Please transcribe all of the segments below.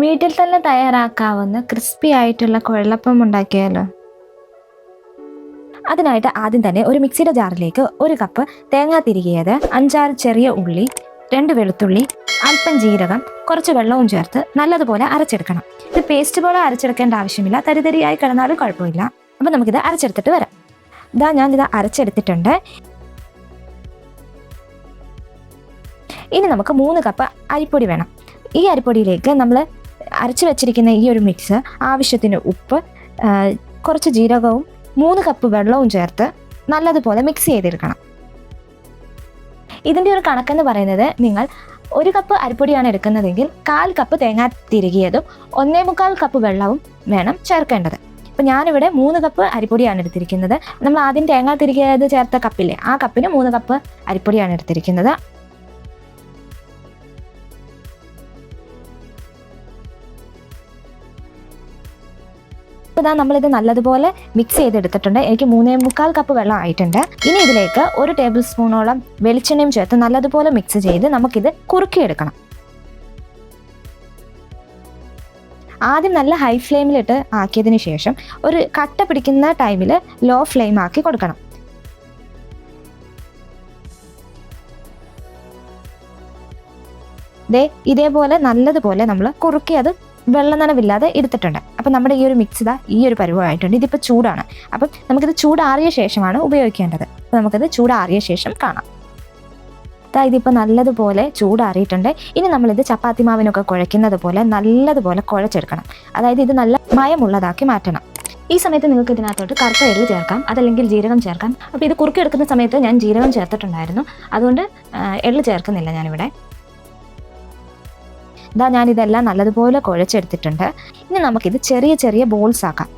വീട്ടിൽ തന്നെ തയ്യാറാക്കാവുന്ന ക്രിസ്പി ആയിട്ടുള്ള കുഴലപ്പം ഉണ്ടാക്കിയാലോ? അതിനായിട്ട് ആദ്യം തന്നെ ഒരു മിക്സിയുടെ ജാറിലേക്ക് 1 കപ്പ് തേങ്ങാ തിരികിയത്, 5-6 ചെറിയ ഉള്ളി, 2 വെളുത്തുള്ളി, അല്പം ജീരകം, കുറച്ച് വെള്ളവും ചേർത്ത് നല്ലതുപോലെ അരച്ചെടുക്കണം. ഇത് പേസ്റ്റ് പോലെ അരച്ചെടുക്കേണ്ട ആവശ്യമില്ല, തരിതരിയായി കിടന്നാലും കുഴപ്പമില്ല. അപ്പം നമുക്കിത് അരച്ചെടുത്തിട്ട് വരാം. ഞാനിത് അരച്ചെടുത്തിട്ടുണ്ട്. ഇനി നമുക്ക് 3 കപ്പ് അരിപ്പൊടി വേണം. ഈ അരിപ്പൊടിയിലേക്ക് നമ്മൾ അരച്ചു വെച്ചിരിക്കുന്ന ഈ ഒരു മിക്സ്, ആവശ്യത്തിന് ഉപ്പ്, കുറച്ച് ജീരകവും 3 കപ്പ് വെള്ളവും ചേർത്ത് നല്ലതുപോലെ മിക്സ് ചെയ്തെടുക്കണം. ഇതിൻ്റെ ഒരു കണക്കെന്ന് പറയുന്നത്, നിങ്ങൾ 1 കപ്പ് അരിപ്പൊടിയാണ് എടുക്കുന്നതെങ്കിൽ 1/4 കപ്പ് തേങ്ങ തിരികിയതും 1/4 കപ്പ് വെള്ളവും വേണം ചേർക്കേണ്ടത്. അപ്പോൾ ഞാനിവിടെ 3 കപ്പ് അരിപ്പൊടിയാണ് എടുത്തിരിക്കുന്നത്. നമ്മൾ ആദ്യം തേങ്ങ തിരികിയത് ചേർത്ത കപ്പില്ലേ, ആ കപ്പിന് 3 കപ്പ് അരിപ്പൊടിയാണ് എടുത്തിരിക്കുന്നത്. അപ്പോൾ നമ്മളിത് നല്ലതുപോലെ മിക്സ് ചെയ്തെടുത്തിട്ടുണ്ട്. എനിക്ക് 3/4 കപ്പ് വെള്ളം ആയിട്ടുണ്ട്. ഇനി ഇതിലേക്ക് 1 ടേബിൾ സ്പൂണോളം വെളിച്ചെണ്ണയും ചേർത്ത് നല്ലതുപോലെ മിക്സ് ചെയ്ത് നമുക്കിത് കുറുക്കിയെടുക്കണം. ആദ്യം നല്ല ഹൈ ഫ്ലെയിമിലിട്ട് ആക്കിയതിന് ശേഷം ഒരു കട്ട പിടിക്കുന്ന ടൈമിൽ ലോ ഫ്ലെയിം ആക്കി കൊടുക്കണം. ഇതേപോലെ നല്ലതുപോലെ നമ്മൾ കുറുക്കി അത് വെള്ളം നനവില്ലാതെ എടുത്തിട്ടുണ്ട്. അപ്പം നമ്മുടെ ഈ ഒരു മിക്സ് ഈ ഒരു പരുവമായിട്ടുണ്ട്. ഇതിപ്പോൾ ചൂടാണ്. അപ്പം നമുക്കിത് ചൂടാറിയ ശേഷമാണ് ഉപയോഗിക്കേണ്ടത്. അപ്പം നമുക്കിത് ചൂടാറിയ ശേഷം കാണാം. ഇതിപ്പോൾ നല്ലതുപോലെ ചൂടാറിയിട്ടുണ്ട്. ഇനി നമ്മളിത് ചപ്പാത്തി മാവിനൊക്കെ കുഴയ്ക്കുന്നത് പോലെ നല്ലതുപോലെ കുഴച്ചെടുക്കണം. അതായത് ഇത് നല്ല മയമുള്ളതാക്കി മാറ്റണം. ഈ സമയത്ത് നിങ്ങൾക്ക് ഇതിനകത്തോട്ട് കറുത്ത എള്ള് ചേർക്കാം, അതല്ലെങ്കിൽ ജീരകം ചേർക്കാം. അപ്പോൾ ഇത് കുറുക്കിയെടുക്കുന്ന സമയത്ത് ഞാൻ ജീരകം ചേർത്തിട്ടുണ്ടായിരുന്നു, അതുകൊണ്ട് എള്ള് ചേർക്കുന്നില്ല ഞാനിവിടെ. ഞാനിതെല്ലാം നല്ലതുപോലെ കുഴച്ചെടുത്തിട്ടുണ്ട്. ഇനി നമുക്കിത് ചെറിയ ചെറിയ ബോൾസ് ആക്കാം.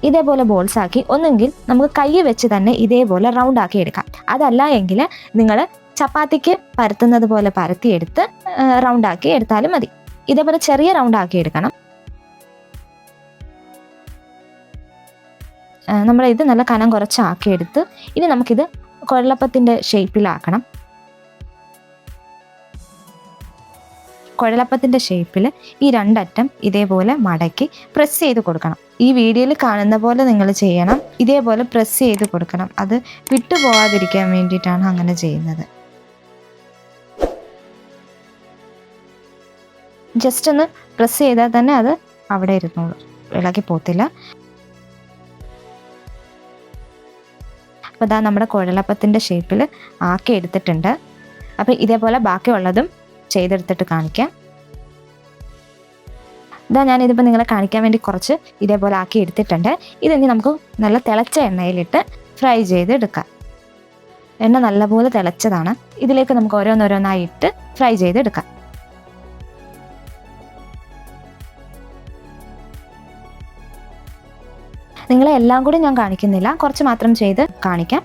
ഇതേപോലെ ബോൾസ് ആക്കി ഒന്നെങ്കിൽ നമുക്ക് കൈ വെച്ച് തന്നെ ഇതേപോലെ റൗണ്ട് ആക്കി എടുക്കാം. അതല്ല എങ്കിൽ നിങ്ങൾ ചപ്പാത്തിക്ക് പരത്തുന്നത് പോലെ പരത്തിയെടുത്ത് റൗണ്ട് ആക്കി എടുത്താലും മതി. ഇതേപോലെ ചെറിയ റൗണ്ട് ആക്കി എടുക്കണം. ഇത് നല്ല കനം കുറച്ചാക്കിയെടുത്ത് ഇനി നമുക്കിത് കുഴലപ്പത്തിൻ്റെ ഷേപ്പിലാക്കണം. കുഴലപ്പത്തിൻ്റെ ഷേപ്പിൽ ഈ 2 അറ്റം ഇതേപോലെ മടക്കി പ്രസ് ചെയ്ത് കൊടുക്കണം. ഈ വീഡിയോയിൽ കാണുന്ന പോലെ നിങ്ങൾ ചെയ്യണം. ഇതേപോലെ പ്രസ് ചെയ്ത് കൊടുക്കണം. അത് വിട്ടുപോകാതിരിക്കാൻ വേണ്ടിയിട്ടാണ് അങ്ങനെ ചെയ്യുന്നത്. ജസ്റ്റ് ഒന്ന് പ്രസ് ചെയ്താൽ തന്നെ അത് അവിടെ ഇരുന്നോളൂ, ഇളകി പോത്തില്ല. അപ്പോൾ നമ്മുടെ കുഴലപ്പത്തിൻ്റെ ഷേപ്പിൽ ആക്കി എടുത്തിട്ടുണ്ട്. അപ്പോൾ ഇതേപോലെ ബാക്കിയുള്ളതും ചെയ്തെടുത്തിട്ട് കാണിക്കാം. ഞാനിതിപ്പോൾ നിങ്ങളെ കാണിക്കാൻ വേണ്ടി കുറച്ച് ഇതേപോലെ ആക്കി എടുത്തിട്ടുണ്ട്. ഇതിനി നമുക്ക് നല്ല തിളച്ച എണ്ണയിലിട്ട് ഫ്രൈ ചെയ്തെടുക്കാം. എണ്ണ നല്ലപോലെ തിളച്ചതാണ്. ഇതിലേക്ക് നമുക്ക് ഓരോന്നോരോന്നായി ഇട്ട് ഫ്രൈ ചെയ്തെടുക്കാം. നിങ്ങളെ എല്ലാം കൂടി ഞാൻ കാണിക്കുന്നില്ല, കുറച്ച് മാത്രം ചെയ്ത് കാണിക്കാം.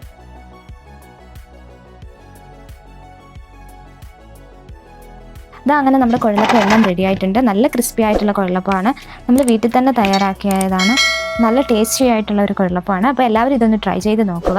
അങ്ങനെ നമ്മുടെ കുഴലപ്പം എല്ലാം റെഡി ആയിട്ടുണ്ട്. നല്ല ക്രിസ്പി ആയിട്ടുള്ള കുഴലപ്പമാണ്. നമ്മൾ വീട്ടിൽ തന്നെ തയ്യാറാക്കിയതാണ്. നല്ല ടേസ്റ്റി ആയിട്ടുള്ള ഒരു കുഴലപ്പമാണ്. അപ്പോൾ എല്ലാവരും ഇതൊന്ന് ട്രൈ ചെയ്ത് നോക്കുക.